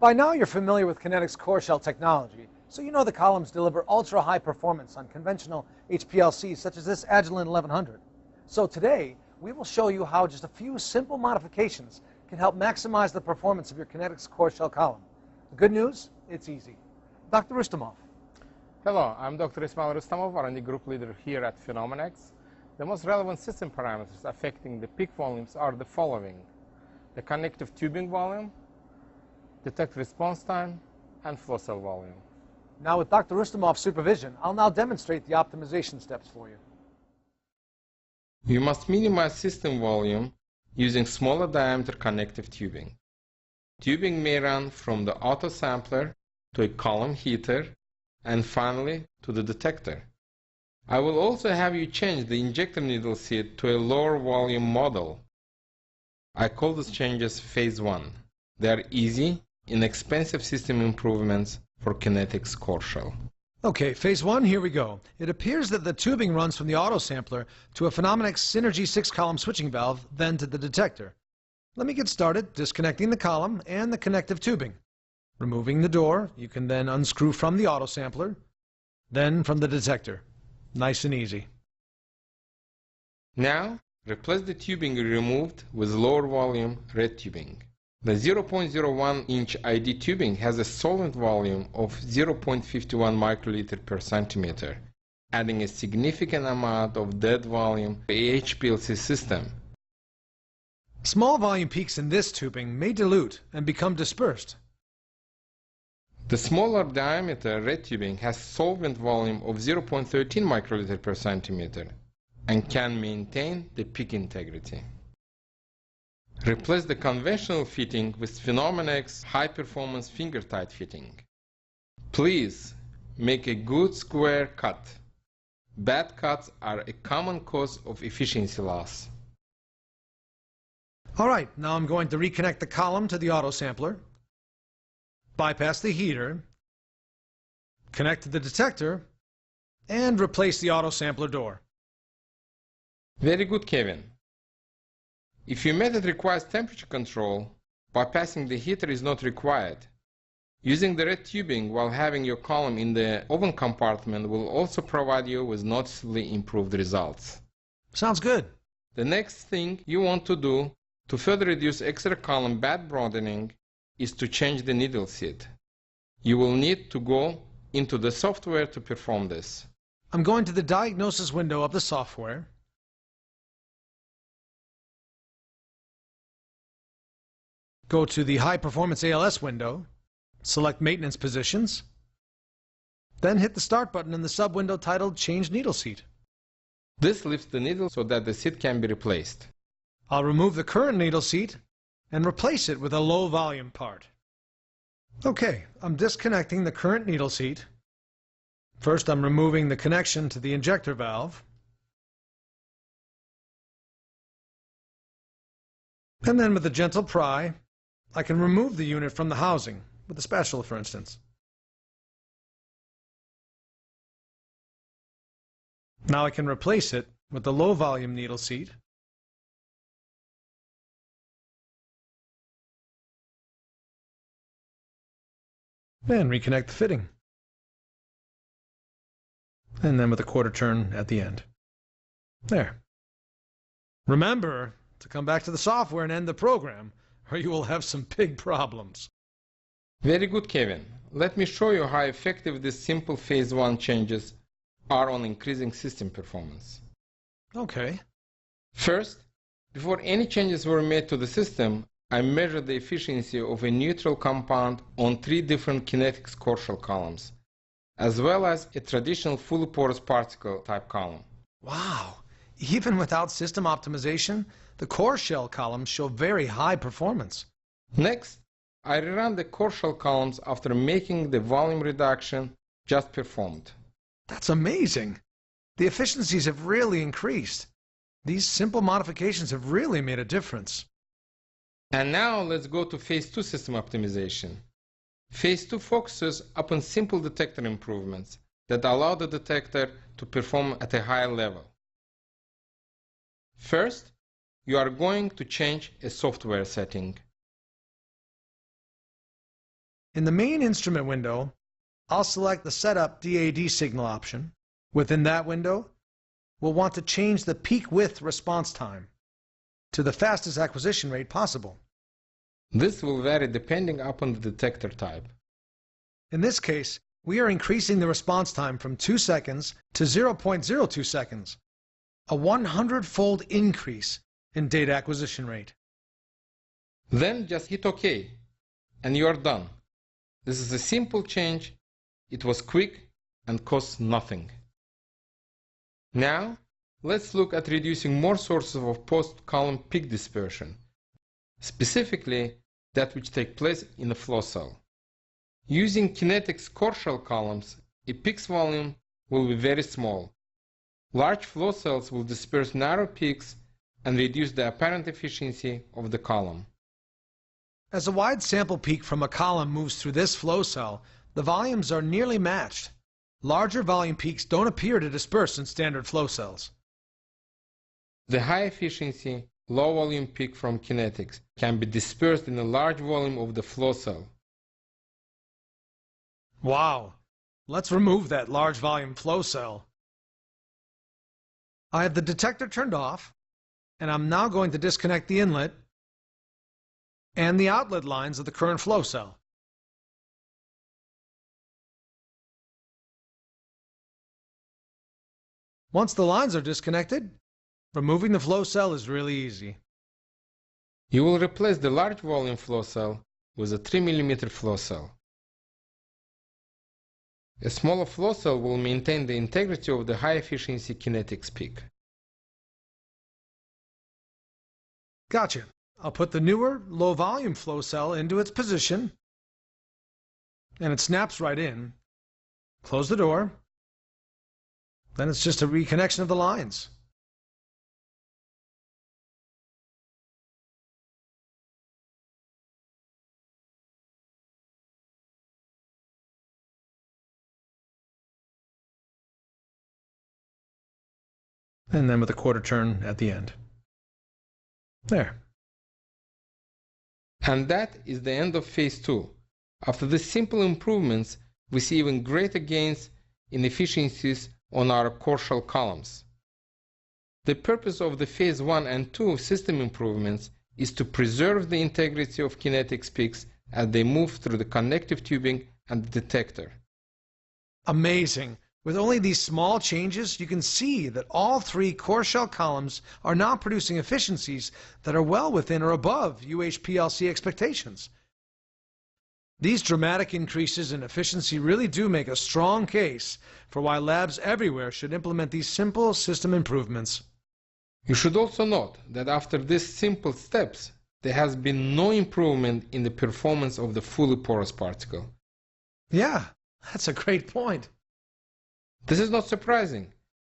By now you're familiar with Kinetics core shell technology, so you know the columns deliver ultra-high performance on conventional HPLCs such as this Agilent 1100. So today, we will show you how just a few simple modifications can help maximize the performance of your Kinetics core shell column. The good news? It's easy. Dr. Rustamov. Hello, I'm Dr. Ismail Rustamov, R&D group leader here at Phenomenex. The most relevant system parameters affecting the peak volumes are the following: the connective tubing volume, detect response time, and flow cell volume. Now with Dr. Rustamov's supervision, I'll now demonstrate the optimization steps for you. You must minimize system volume using smaller diameter connective tubing. Tubing may run from the auto sampler to a column heater and finally to the detector. I will also have you change the injector needle seat to a lower volume model. I call these changes Phase 1. They are easy, inexpensive system improvements for Kinetics core shell. Okay, Phase 1, here we go. It appears that the tubing runs from the auto sampler to a Phenomenex Synergy 6-column switching valve, then to the detector. Let me get started disconnecting the column and the connective tubing. Removing the door, you can then unscrew from the auto sampler, then from the detector. Nice and easy. Now, replace the tubing you removed with lower volume red tubing. The 0.01-inch ID tubing has a solvent volume of 0.51 microliter per centimeter, adding a significant amount of dead volume to the HPLC system. Small volume peaks in this tubing may dilute and become dispersed. The smaller diameter red tubing has solvent volume of 0.13 microliter per centimeter and can maintain the peak integrity. Replace the conventional fitting with Phenomenex high-performance finger-tight fitting. Please make a good square cut. Bad cuts are a common cause of efficiency loss. All right, now I'm going to reconnect the column to the auto sampler, bypass the heater, connect to the detector, and replace the auto sampler door. Very good, Kevin. If your method requires temperature control, bypassing the heater is not required. Using the red tubing while having your column in the oven compartment will also provide you with noticeably improved results. Sounds good. The next thing you want to do to further reduce extra column bad broadening is to change the needle seat. You will need to go into the software to perform this. I'm going to the diagnosis window of the software. Go to the High Performance ALS window, select Maintenance Positions, then hit the Start button in the sub-window titled Change Needle Seat. This lifts the needle so that the seat can be replaced. I'll remove the current needle seat and replace it with a low-volume part. Okay, I'm disconnecting the current needle seat. First, I'm removing the connection to the injector valve. And then with a gentle pry, I can remove the unit from the housing, with a spatula for instance. Now I can replace it with the low-volume needle seat. And reconnect the fitting. And then with a quarter turn at the end. There. Remember to come back to the software and end the program, or you will have some big problems. Very good, Kevin. Let me show you how effective these simple Phase 1 changes are on increasing system performance. Okay. First, before any changes were made to the system, I measured the efficiency of a neutral compound on 3 different Kinetics core shell columns, as well as a traditional fully porous particle type column. Wow! Even without system optimization, the core shell columns show very high performance. Next, I rerun the core shell columns after making the volume reduction just performed. That's amazing! The efficiencies have really increased. These simple modifications have really made a difference. And now let's go to Phase 2 system optimization. Phase 2 focuses upon simple detector improvements that allow the detector to perform at a higher level. First, you are going to change a software setting. In the main instrument window, I'll select the Setup DAD signal option. Within that window, we'll want to change the peak width response time to the fastest acquisition rate possible. This will vary depending upon the detector type. In this case, we are increasing the response time from 2 seconds to 0.02 seconds, a 100-fold increase in data acquisition rate. Then just hit OK, and you are done. This is a simple change. It was quick and costs nothing. Now, let's look at reducing more sources of post-column peak dispersion, specifically that which take place in the flow cell. Using Kinetics core shell columns, a peak's volume will be very small. Large flow cells will disperse narrow peaks and reduce the apparent efficiency of the column. As a wide sample peak from a column moves through this flow cell, the volumes are nearly matched. Larger volume peaks don't appear to disperse in standard flow cells. The high efficiency, low volume peak from Kinetics can be dispersed in a large volume of the flow cell. Wow! Let's remove that large volume flow cell. I have the detector turned off, and I'm now going to disconnect the inlet and the outlet lines of the current flow cell. Once the lines are disconnected, removing the flow cell is really easy. You will replace the large volume flow cell with a 3 mm flow cell. A smaller flow cell will maintain the integrity of the high-efficiency Kinetics peak. Gotcha. I'll put the newer, low-volume flow cell into its position, and it snaps right in. Close the door. Then it's just a reconnection of the lines. And then with a quarter turn at the end. There. And that is the end of phase 2. After these simple improvements, we see even greater gains in efficiencies on our core shell columns. The purpose of the phase 1 and 2 system improvements is to preserve the integrity of Kinetics peaks as they move through the connective tubing and the detector. Amazing. With only these small changes, you can see that all 3 core shell columns are now producing efficiencies that are well within or above HPLC expectations. These dramatic increases in efficiency really do make a strong case for why labs everywhere should implement these simple system improvements. You should also note that after these simple steps, there has been no improvement in the performance of the fully porous particle. Yeah, that's a great point. This is not surprising.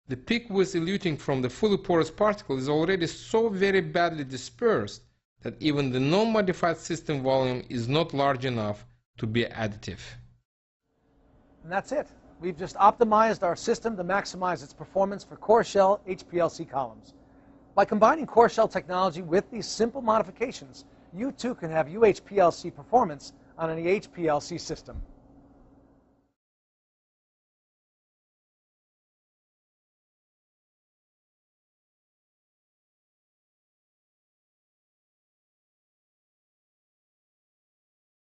The peak width eluting from the fully porous particle is already so very badly dispersed that even the non-modified system volume is not large enough to be additive. And that's it. We've just optimized our system to maximize its performance for core shell HPLC columns. By combining core shell technology with these simple modifications, you too can have HPLC performance on an HPLC system.